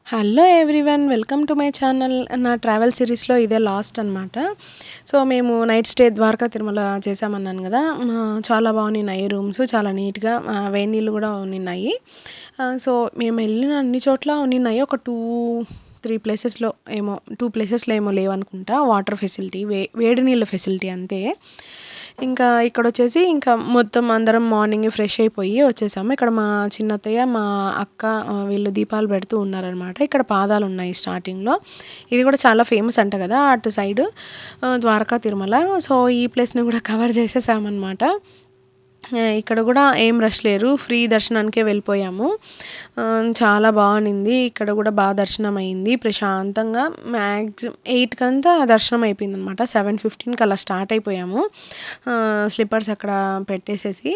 Hello everyone, welcome to my channel. నా travel సిరీస్లో ఇదే లాస్ట్ అనమాట. సో మేము నైట్ స్టే ద్వారకా తిరుమల చేసామన్నాను కదా. చాలా బాగున్నాయి రూమ్స్, చాలా నీట్గా, వేడి నీళ్ళు కూడా ఉన్నాయి. సో మేము వెళ్ళిన అన్ని చోట్ల ఉన్నాయి. ఒక 2-3 ప్లేసెస్లో ఏమో 2 ప్లేసెస్లో ఏమో లేవనుకుంటా వాటర్ ఫెసిలిటీ, వేడి నీళ్ళ ఫెసిలిటీ అంతే. ఇంకా ఇక్కడొచ్చేసి ఇంకా మొత్తం అందరం మార్నింగే ఫ్రెష్ అయిపోయి వచ్చేసాము. ఇక్కడ మా చిన్నత్తయ్య, మా అక్క వీళ్ళు దీపాలు పెడుతూ ఉన్నారనమాట. ఇక్కడ పాదాలున్నాయి స్టార్టింగ్‌లో. ఇది కూడా చాలా ఫేమస్ అంట కదా అటు సైడు, ద్వారకా తిరుమల. సో ఈ ప్లేస్‌ని కూడా కవర్ చేసేసామనమాట. ఇక్కడ కూడా ఏం రష్ లేరు, ఫ్రీ దర్శనానికే వెళ్ళిపోయాము. చాలా బాగుంది. ఇక్కడ కూడా బాగా దర్శనం అయింది ప్రశాంతంగా. మ్యాక్సిమం 8 కంతా దర్శనం అయిపోయిందనమాట. 7:15కి అలా స్టార్ట్ అయిపోయాము. స్లిప్పర్స్ అక్కడ పెట్టేసేసి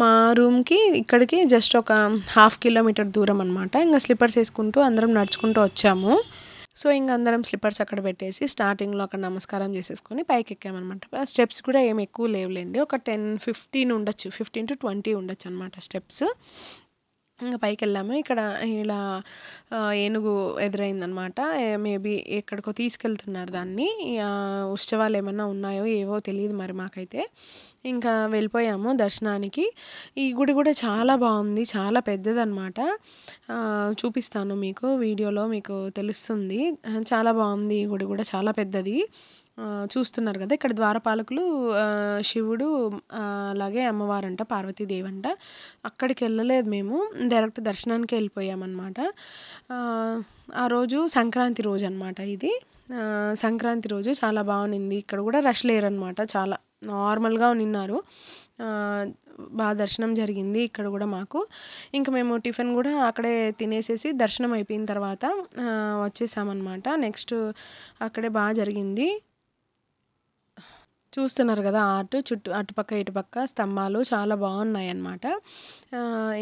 మా రూమ్కి ఇక్కడికి జస్ట్ ఒక 1/2 కిలోమీటర్ దూరం అనమాట. ఇంకా స్లిప్పర్స్ వేసుకుంటూ అందరం నడుచుకుంటూ వచ్చాము. సో ఇంక అందరం స్లిప్పర్స్ అక్కడ పెట్టేసి స్టార్టింగ్లో అక్కడ నమస్కారం చేసేసుకొని పైకి ఎక్కామన్నమాట. స్టెప్స్ కూడా ఏమి ఎక్కువ లేవులేండి, ఒక 10-15 ఉండొచ్చు, 15-20 ఉండొచ్చు అనమాట స్టెప్స్. ఇంకా పైకి వెళ్ళాము. ఇక్కడ ఇలా ఏనుగు ఎదురైందనమాట. మేబీ ఎక్కడికో తీసుకెళ్తున్నారు దాన్ని. ఉత్సవాలు ఏమన్నా ఉన్నాయో ఏవో తెలియదు మరి మాకైతే. ఇంకా వెళ్ళిపోయాము దర్శనానికి. ఈ గుడి కూడా చాలా బాగుంది, చాలా పెద్దదన్నమాట. చూపిస్తాను మీకు వీడియోలో, మీకు తెలుస్తుంది. చాలా బాగుంది. ఈ గుడి కూడా చాలా పెద్దది. చూస్తున్నారు కదా ఇక్కడ ద్వారపాలకులు, శివుడు, అలాగే అమ్మవారంట, పార్వతీదేవి అంట. అక్కడికి వెళ్ళలేదు మేము, డైరెక్ట్ దర్శనానికి వెళ్ళిపోయామన్నమాట. ఆ రోజు సంక్రాంతి రోజు అనమాట ఇది. సంక్రాంతి రోజు చాలా బాగుంది. ఇక్కడ కూడా రష్ లేరనమాట, చాలా నార్మల్గా ఉన్నారు. బాగా దర్శనం జరిగింది ఇక్కడ కూడా మాకు. ఇంకా మేము టిఫిన్ కూడా అక్కడే తినేసేసి దర్శనం అయిపోయిన తర్వాత వచ్చేసామన్నమాట. నెక్స్ట్ అక్కడే బాగా జరిగింది. చూస్తున్నారు కదా చుట్టూ అటుపక్క ఇటుపక్క స్తంభాలు చాలా బాగున్నాయి అన్నమాట.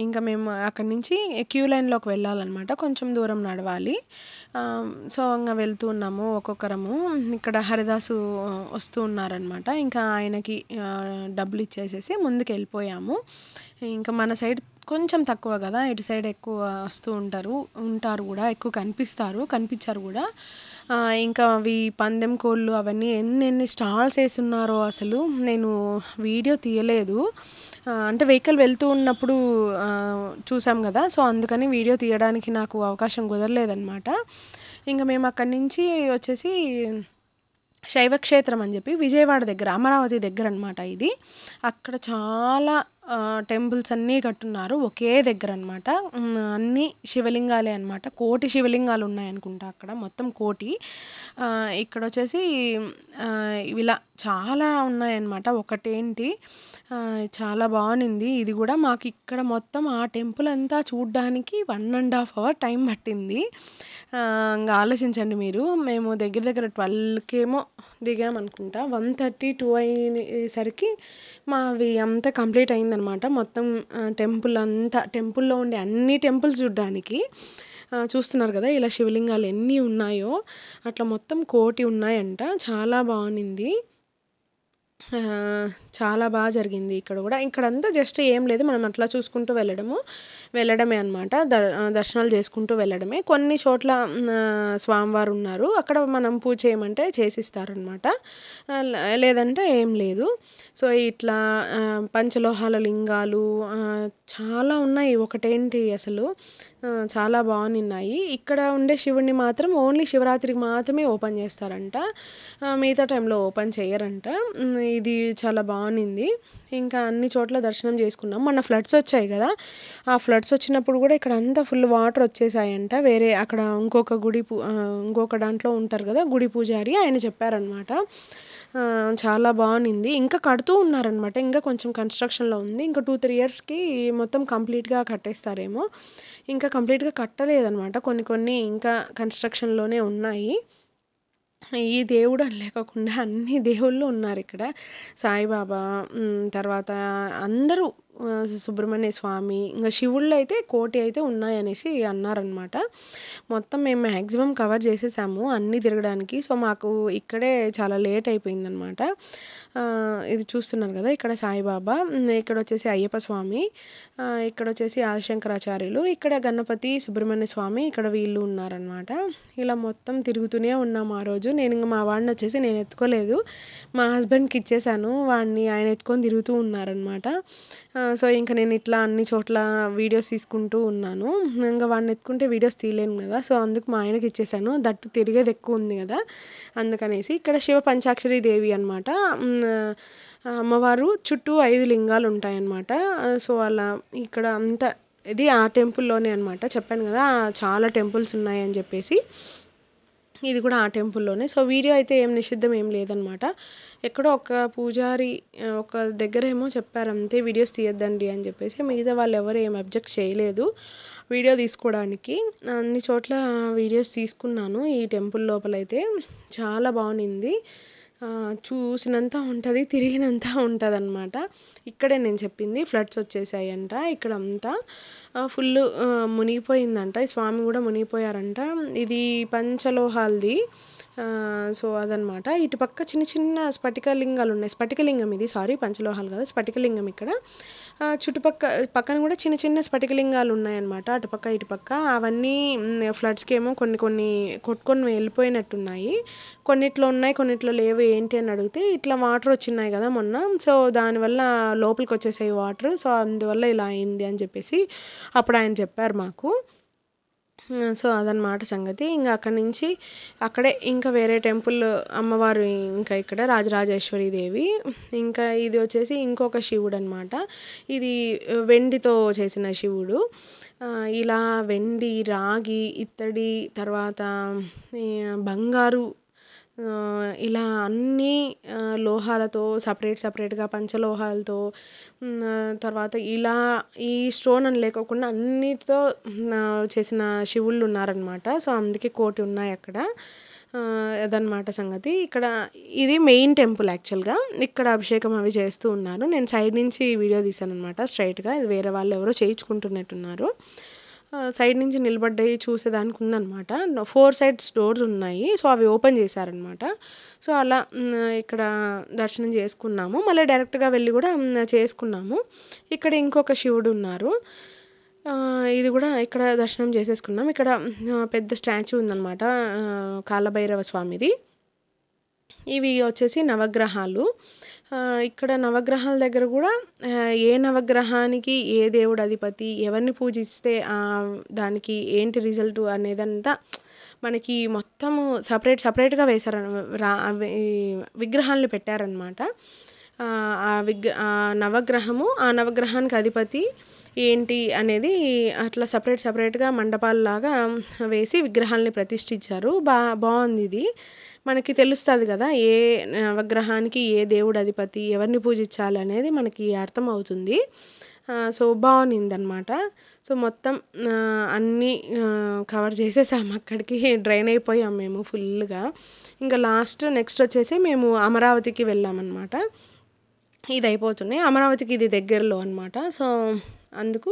ఇంకా మేము అక్కడి నుంచి క్యూ లైన్లోకి వెళ్ళాలన్నమాట, కొంచెం దూరం నడవాలి. సో ఇంకా వెళ్తూ ఉన్నాము ఒక్కొక్కరము. ఇక్కడ హరిదాసు వస్తూ ఉన్నారనమాట. ఇంకా ఆయనకి డబ్బులు ఇచ్చేసేసి ముందుకు వెళ్ళిపోయాము. ఇంకా మన సైడ్ కొంచెం తక్కువ కదా, ఇటు సైడ్ ఎక్కువ వస్తూ ఉంటారు కూడా, ఎక్కువ కనిపించారు కూడా. ఇంకా అవి పందెం కోళ్ళు అవన్నీ ఎన్ని స్టాల్స్ వేసున్నారో అసలు నేను వీడియో తీయలేదు. అంటే వెహికల్ వెళ్తూ ఉన్నప్పుడు చూసాం కదా, సో అందుకని వీడియో తీయడానికి నాకు అవకాశం కుదరలేదన్నమాట. ఇంకా మేము అక్కడి నుంచి వచ్చేసి శైవక్షేత్రం అని చెప్పి విజయవాడ దగ్గర, అమరావతి దగ్గర అనమాట ఇది. అక్కడ చాలా టెంపుల్స్ అన్నీ కట్టున్నారు ఒకే దగ్గర అనమాట. అన్నీ శివలింగాలే అనమాట. 1,000 శివలింగాలు ఉన్నాయనుకుంటా అక్కడ, మొత్తం 1,000. ఇక్కడ వచ్చేసి ఇలా చాలా ఉన్నాయన్నమాట. ఒకటేంటి, చాలా బాగుంది. ఇది కూడా మాకు ఇక్కడ మొత్తం ఆ టెంపుల్ అంతా చూడ్డానికి 1.5 అవర్ టైం పట్టింది. ఇంకా ఆలోచించండి మీరు. మేము దగ్గర దగ్గర 12కేమో దిగామనుకుంటా, 1:30-2 అయ్యేసరికి మావి అంతా కంప్లీట్ అయిందనమాట. మొత్తం టెంపుల్లో ఉండే అన్ని టెంపుల్స్ చూడ్డానికి. చూస్తున్నారు కదా ఇలా శివలింగాలు ఎన్ని ఉన్నాయో, అట్లా మొత్తం 1,000 ఉన్నాయంట. చాలా బాగుంది. చాలా బాగా జరిగింది ఇక్కడ కూడా. ఇక్కడంతా జస్ట్ ఏం లేదు, మనం అట్లా చూసుకుంటూ వెళ్ళడమే అనమాట. దర్శనాలు చేసుకుంటూ వెళ్ళడమే. కొన్ని చోట్ల స్వామివారు ఉన్నారు, అక్కడ మనం పూజ చేయమంటే చేసిస్తారనమాట, లేదంటే ఏం లేదు. సో ఇట్లా పంచలోహాల లింగాలు చాలా ఉన్నాయి. ఒకటేంటి అసలు చాలా బాగున్నాయి. ఇక్కడ ఉండే శివుడిని మాత్రం ఓన్లీ శివరాత్రికి మాత్రమే ఓపెన్ చేస్తారంట, మిగతా టైంలో ఓపెన్ చేయరంట. ఇది చాలా బాగుంది. ఇంకా అన్ని చోట్ల దర్శనం చేసుకున్నాం. మొన్న ఫ్లడ్స్ వచ్చాయి కదా, ఆ ఫ్లడ్స్ వచ్చినప్పుడు కూడా ఇక్కడ అంతా ఫుల్ వాటర్ వచ్చేసాయంట. వేరే అక్కడ ఇంకొక దాంట్లో ఉంటారు కదా గుడి పూజారి, ఆయన చెప్పారనమాట. చాలా బాగుంది. ఇంకా కడుతూ ఉన్నారనమాట, ఇంకా కొంచెం కన్స్ట్రక్షన్లో ఉంది. ఇంకా 2-3 ఇయర్స్కి మొత్తం కంప్లీట్గా కట్టేస్తారేమో. ఇంకా కంప్లీట్గా కట్టలేదనమాట, కొన్ని ఇంకా కన్స్ట్రక్షన్లోనే ఉన్నాయి. ఈ దేవుడు అని లేకోకుండా అన్ని దేవుళ్ళు ఉన్నారు ఇక్కడ. సాయిబాబా, తర్వాత అందరూ సుబ్రహ్మణ్య స్వామి, ఇంకా శివుళ్ళు అయితే కోటి అయితే ఉన్నాయనేసి అన్నారనమాట. మొత్తం మేము మ్యాక్సిమం కవర్ చేసేసాము అన్నీ తిరగడానికి. సో మాకు ఇక్కడే చాలా లేట్ అయిపోయిందనమాట. ఇది చూస్తున్నారు కదా, ఇక్కడ సాయిబాబా, ఇక్కడ వచ్చేసి అయ్యప్ప స్వామి, ఇక్కడ వచ్చేసి ఆదిశంకరాచార్యులు, ఇక్కడ గణపతి, సుబ్రహ్మణ్య స్వామి, ఇక్కడ వీళ్ళు ఉన్నారనమాట. ఇలా మొత్తం తిరుగుతూనే ఉన్నాము ఆ రోజు. నేను ఇంకా మా వాడిని వచ్చేసి నేను ఎత్తుకోలేదు, మా హస్బెండ్కి ఇచ్చేసాను వాడిని, ఆయన ఎత్తుకొని తిరుగుతూ ఉన్నారనమాట. సో ఇంకా నేను ఇట్లా అన్ని చోట్ల వీడియోస్ తీసుకుంటూ ఉన్నాను. ఇంకా వాడిని ఎత్తుకుంటే వీడియోస్ తీయలేను కదా, సో అందుకు మా ఆయనకి ఇచ్చేసాను. దట్టు తిరిగేది ఎక్కువ ఉంది కదా అందుకనేసి. ఇక్కడ శివ పంచాక్షరి దేవి అనమాట. అమ్మవారు చుట్టూ 5 లింగాలు ఉంటాయన్నమాట. సో అలా ఇక్కడ అంతా ఇది ఆ టెంపుల్లోనే అనమాట. చెప్పాను కదా చాలా టెంపుల్స్ ఉన్నాయని చెప్పేసి, ఇది కూడా ఆ టెంపుల్లోనే. సో వీడియో అయితే ఏం నిషిద్ధం ఏం లేదనమాట. ఎక్కడో ఒక పూజారి ఒక దగ్గర ఏమో చెప్పారు అంతే, వీడియోస్ తీయద్దండి అని చెప్పేసి. మిగతా వాళ్ళు ఎవరు ఏం అబ్జెక్ట్ చేయలేదు వీడియో తీసుకోవడానికి. అన్ని చోట్ల వీడియోస్ తీసుకున్నాను. ఈ టెంపుల్ లోపలైతే చాలా బాగుంది. చూసినంత ఉంటుంది, తిరిగినంత ఉంటుంది అనమాట. ఇక్కడే నేను చెప్పింది ఫ్లడ్స్ వచ్చేసాయంట ఇక్కడ అంతా, ఫుల్ మునిగిపోయిందంట. ఈ స్వామి కూడా మునిగిపోయారంట. ఇది పంచలోహాలది. సో అదనమాట. ఇటుపక్క చిన్న చిన్న స్ఫటికలింగాలు ఉన్నాయి. స్ఫటికలింగం ఇది, సారీ పంచలోహాలు కదా, స్ఫటికలింగం ఇక్కడ. పక్కన కూడా చిన్న చిన్న స్ఫటికలింగాలు ఉన్నాయన్నమాట, అటుపక్క ఇటుపక్క. అవన్నీ ఫ్లడ్స్కి ఏమో కొన్ని కొన్ని కొట్టుకొని వెళ్ళిపోయినట్టున్నాయి. కొన్నిట్లో ఉన్నాయి, కొన్నిట్లో లేవు ఏంటి అని అడిగితే, ఇట్లా వాటర్ వచ్చినాయి కదా మొన్న, సో దానివల్ల లోపలికి వచ్చేసాయి వాటర్, సో అందువల్ల ఇలా అయింది అని చెప్పేసి అప్పుడు ఆయన చెప్పారు మాకు. సో అదనమాట సంగతి. ఇంకా అక్కడి నుంచి అక్కడే ఇంకా వేరే టెంపుల్ అమ్మవారు, ఇంకా ఇక్కడ రాజరాజేశ్వరి దేవి, ఇంకా ఇది వచ్చేసి ఇంకొక శివుడు అనమాట. ఇది వెండితో చేసిన శివుడు. ఇలా వెండి, రాగి, ఇత్తడి, తర్వాత బంగారు, ఇలా అన్ని లోహాలతో సపరేట్గా పంచలోహాలతో, తర్వాత ఇలా ఈ స్టోన్ అని లేకోకుండా అన్నిటితో చేసిన శివుళ్ళు ఉన్నారనమాట. సో అందుకే కోటి ఉన్నాయి అక్కడ. అదనమాట సంగతి. ఇక్కడ ఇది మెయిన్ టెంపుల్ యాక్చువల్గా. ఇక్కడ అభిషేకం అవి చేస్తూ ఉన్నారు. నేను సైడ్ నుంచి వీడియో తీసాను అనమాట స్ట్రైట్గా. ఇది వేరే వాళ్ళు ఎవరో చేయించుకుంటున్నట్టున్నారు. సైడ్ నుంచి నిలబడ్డాయి చూసేదానికి ఉందనమాట. 4 సైడ్స్ డోర్స్ ఉన్నాయి, సో అవి ఓపెన్ చేశారనమాట. సో అలా ఇక్కడ దర్శనం చేసుకున్నాము. మళ్ళీ డైరెక్ట్గా వెళ్ళి కూడా చేసుకున్నాము. ఇక్కడ ఇంకొక శివుడు ఉన్నారు, ఇది కూడా ఇక్కడ దర్శనం చేసేసుకున్నాం. ఇక్కడ పెద్ద స్టాచ్యూ ఉందన్నమాట, కాలభైరవ స్వామిది. ఇవి వచ్చేసి నవగ్రహాలు. ఇక్కడ నవగ్రహాల దగ్గర కూడా ఏ నవగ్రహానికి ఏ దేవుడు అధిపతి, ఎవరిని పూజిస్తే దానికి ఏంటి రిజల్ట్ అనేదంతా మనకి మొత్తము సపరేట్గా వేశారు. విగ్రహాలను పెట్టారనమాట. ఆ నవగ్రహానికి అధిపతి ఏంటి అనేది అట్లా సపరేట్గా మండపాలలాగా వేసి విగ్రహాలని ప్రతిష్ఠించారు. బాగుంది ఇది. మనకి తెలుస్తుంది కదా ఏ నవగ్రహానికి ఏ దేవుడు అధిపతి, ఎవరిని పూజించాలి అనేది మనకి అర్థం అవుతుంది. సో బాగుందన్నమాట. సో మొత్తం అన్నీ కవర్ చేసేసాము. అక్కడికి డ్రైన్ అయిపోయాం మేము ఫుల్గా. ఇంకా నెక్స్ట్ వచ్చేసి మేము అమరావతికి వెళ్ళామన్నమాట. ఇది అయిపోతున్నాయి. అమరావతికి ఇది దగ్గరలో అనమాట. సో అందుకు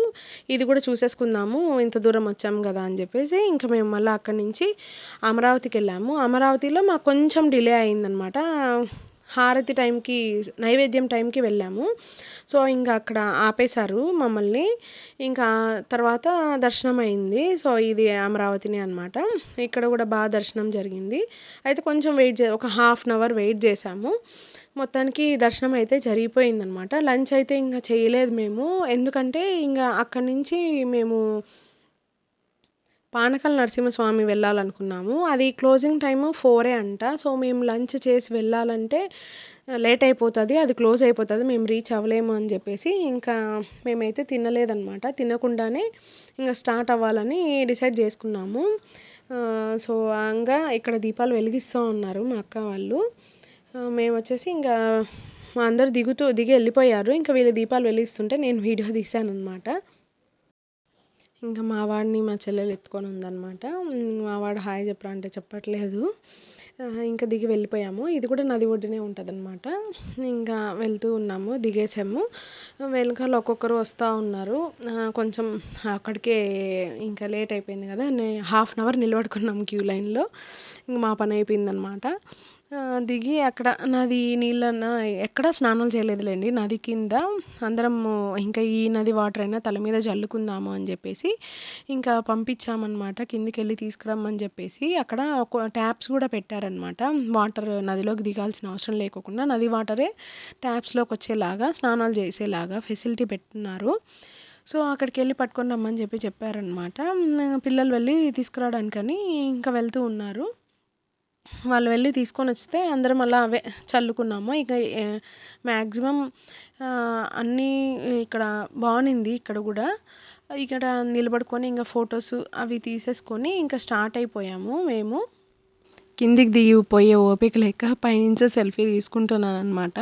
ఇది కూడా చూసేసుకుందాము, ఇంత దూరం వచ్చాము కదా అని చెప్పేసి ఇంకా మేము మళ్ళీ అక్కడి నుంచి అమరావతికి వెళ్ళాము. అమరావతిలో మాకు కొంచెం డిలే అయిందనమాట. హారతి టైంకి, నైవేద్యం టైంకి వెళ్ళాము. సో ఇంకా అక్కడ ఆపేశారు మమ్మల్ని. ఇంకా తర్వాత దర్శనం అయింది. సో ఇది అమరావతిని అనమాట. ఇక్కడ కూడా బాగా దర్శనం జరిగింది. అయితే కొంచెం ఒక 1/2 అవర్ వెయిట్ చేసాము. మొత్తానికి దర్శనం అయితే జరిగిపోయిందనమాట. లంచ్ అయితే ఇంకా చేయలేదు మేము, ఎందుకంటే ఇంకా అక్కడి నుంచి మేము పానకాల నరసింహస్వామి వెళ్ళాలనుకున్నాము. అది క్లోజింగ్ టైము 4 అంట. సో మేము లంచ్ చేసి వెళ్ళాలంటే లేట్ అయిపోతుంది, అది క్లోజ్ అయిపోతుంది, మేము రీచ్ అవ్వలేము అని చెప్పేసి ఇంకా మేమైతే తినలేదన్నమాట. తినకుండానే ఇంకా స్టార్ట్ అవ్వాలని డిసైడ్ చేసుకున్నాము. సో ఇంకా ఇక్కడ దీపాలు వెలిగిస్తూ ఉన్నారు మా అక్క వాళ్ళు. మేము వచ్చేసి ఇంకా మా అందరు దిగి వెళ్ళిపోయారు. ఇంకా వీళ్ళు దీపాలు వెలిగిస్తుంటే నేను వీడియో తీశాను అనమాట. ఇంకా మా వాడిని మా చెల్లెలు ఎత్తుకొని ఉందన్నమాట. మా వాడు హాయ్ చెప్పరా అంటే చెప్పట్లేదు. ఇంకా దిగి వెళ్ళిపోయాము. ఇది కూడా నది ఒడ్డునే ఉంటదనమాట. ఇంకా వెళ్తూ ఉన్నాము, దిగేసాము. వెనకాల ఒక్కొక్కరు వస్తా ఉన్నారు. కొంచెం అక్కడికే ఇంకా లేట్ అయిపోయింది కదా! హాఫ్ అన్ అవర్ నిలబడుకున్నాం క్యూ లైన్‌లో. ఇంక మా పని అయిపోయిందనమాట. దిగి అక్కడ నది నీళ్ళన్నా ఎక్కడ స్నానాలు చేయలేదులెండి. నది కింద అందరము ఇంకా ఈ నది వాటర్ అయినా తల మీద జల్లుకుందాము అని చెప్పేసి ఇంకా పంపించామన్నమాట. కిందికెళ్ళి తీసుకురమ్మని చెప్పేసి అక్కడ ట్యాప్స్ కూడా పెట్టారనమాట. వాటర్ నదిలోకి దిగాల్సిన అవసరం లేకోకుండా నది వాటరే ట్యాప్స్‌లోకి వచ్చేలాగా, స్నానాలు చేసేలాగా ఫెసిలిటీ పెట్టున్నారు. సో, అక్కడికెళ్ళి పట్టుకొని రమ్మని చెప్పారనమాట. పిల్లలు వెళ్ళి తీసుకురావడానికని ఇంకా వెళ్తూ ఉన్నారు. వాళ్ళు వెళ్ళి తీసుకొనొస్తే అందరం అలా అవే చల్లుకున్నాము. ఇక మ్యాక్సిమం అన్నీ ఇక్కడ బావునింది ఇక్కడ గూడా. ఇక్కడ నిలబడుకొని ఇంక ఫోటోసు అవి తీసేసుకొని ఇంకా స్టార్ట్ అయిపోయాము మేము. కిందికి దిగిపోయే ఓపిక లేక పైనుంచే సెల్ఫీ తీసుకుంటున్నాననమాట.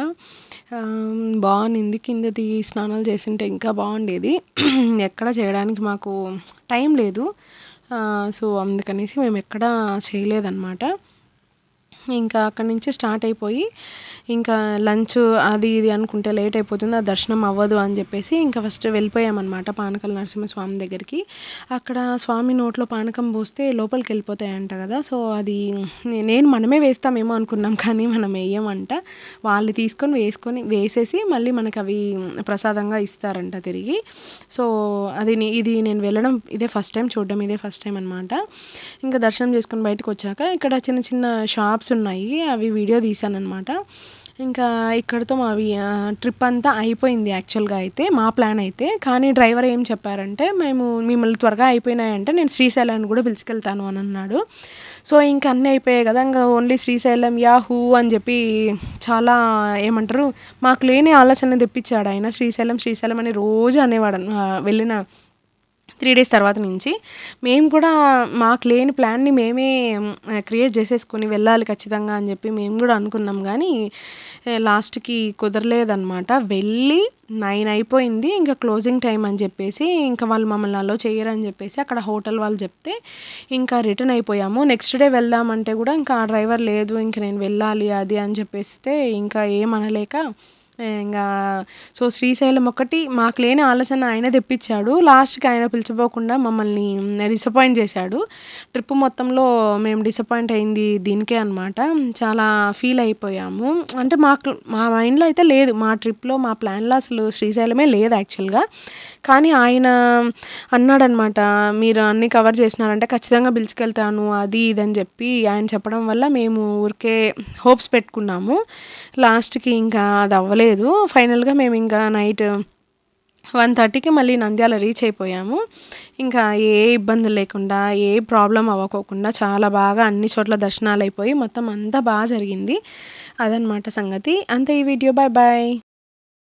బావునింది. కింద దిగి స్నానాలు చేసుంటే ఇంకా బావుండేది. ఎక్కడ చేయడానికి మాకు టైం లేదు. సో, అందుకనేసి మేమెక్కడా చేయలేదనమాట. ఇంకా అక్కడి నుంచి స్టార్ట్ అయిపోయి ఇంకా లంచ్ అది ఇది అనుకుంటే లేట్ అయిపోతుంది, ఆ దర్శనం అవ్వదు అని చెప్పేసి ఇంకా ఫస్ట్ వెళ్ళిపోయామన్నమాట పానకల్ నరసింహస్వామి దగ్గరికి. అక్కడ స్వామి నోట్లో పానకం పోస్తే లోపలికి వెళ్ళిపోతాయంట కదా! సో, అది మనమే వేస్తామేమో అనుకున్నాం, కానీ మనం వేయమంట. వాళ్ళు తీసుకొని వేసేసి మళ్ళీ మనకు అవి ప్రసాదంగా ఇస్తారంట తిరిగి. సో, ఇది నేను వెళ్ళడం ఇదే ఫస్ట్ టైం, చూడడం ఇదే ఫస్ట్ టైం అనమాట. ఇంకా దర్శనం చేసుకొని బయటకు వచ్చాక ఇక్కడ చిన్న చిన్న షాప్స్ ఉన్నాయి, అవి వీడియో తీశానన్నమాట. ఇంకా ఇక్కడితో మావి ట్రిప్ అంతా అయిపోయింది యాక్చువల్గా అయితే, మా ప్లాన్ అయితే. కానీ డ్రైవర్ ఏం చెప్పారంటే, మిమ్మల్ని త్వరగా అయిపోయినాయంటే నేను శ్రీశైలాన్ని కూడా పిలుచుకెళ్తాను అని అన్నాడు. సో, ఇంకా అన్నీ అయిపోయాయి కదా, ఇంకా ఓన్లీ శ్రీశైలం యాహూ అని చెప్పి చాలా ఏమంటారు, మాకు లేని ఆలోచన తెప్పించాడు ఆయన. శ్రీశైలం అని రోజు అనేవాడు వెళ్ళిన 3 డేస్ తర్వాత నుంచి. మేము కూడా మాకు లేని ప్లాన్‌ని మేమే క్రియేట్ చేసేసుకొని వెళ్ళాలి ఖచ్చితంగా అని చెప్పి మేము కూడా అనుకున్నాం. కానీ లాస్ట్‌కి కుదరలేదనమాట. వెళ్ళి 9 అయిపోయింది. ఇంకా క్లోజింగ్ టైం అని చెప్పేసి ఇంకా వాళ్ళు మమ్మల్ని అలో చెయ్యరని చెప్పేసి అక్కడ హోటల్ వాళ్ళు చెప్తే ఇంకా రిటర్న్ అయిపోయాము. నెక్స్ట్ డే వెళ్దామంటే కూడా ఇంకా ఆ డ్రైవర్ లేదు, ఇంక నేను వెళ్ళాలి అది అని చెప్పేస్తే ఇంకా ఏమనలేక ఇంగా సో, శ్రీశైలం ఒకటి మాకు లేని ఆలోచన ఆయన తెప్పించాడు. లాస్ట్‌కి ఆయన పిలిచిపోకుండా మమ్మల్ని డిసప్పాయింట్ చేశాడు. ట్రిప్ మొత్తంలో మేము డిసప్పాయింట్ అయింది దీనికే అనమాట. చాలా ఫీల్ అయిపోయాము. అంటే మా మైండ్‌లో అయితే లేదు, మా ట్రిప్‌లో మా ప్లాన్‌లో అసలు శ్రీశైలమే లేదు యాక్చువల్‌గా. కానీ ఆయన అన్నాడనమాట, మీరు అన్నీ కవర్ చేసినారంటే ఖచ్చితంగా పిలుచుకెళ్తాను అది ఇది అని చెప్పి ఆయన చెప్పడం వల్ల మేము ఊరికే హోప్స్ పెట్టుకున్నాము. లాస్ట్‌కి ఇంకా అది అవ్వలేదు. ఫైనల్‌గా మేము ఇంకా నైట్ 1:30కి మళ్ళీ నంద్యాల రీచ్ అయిపోయాము. ఇంకా ఏ ఇబ్బందులు లేకుండా, ఏ ప్రాబ్లమ్ అవ్వకోకుండా చాలా బాగా అన్ని చోట్ల దర్శనాలు అయిపోయి మొత్తం అంతా బాగా జరిగింది. అదనమాట సంగతి. అంతే ఈ వీడియో. Bye bye.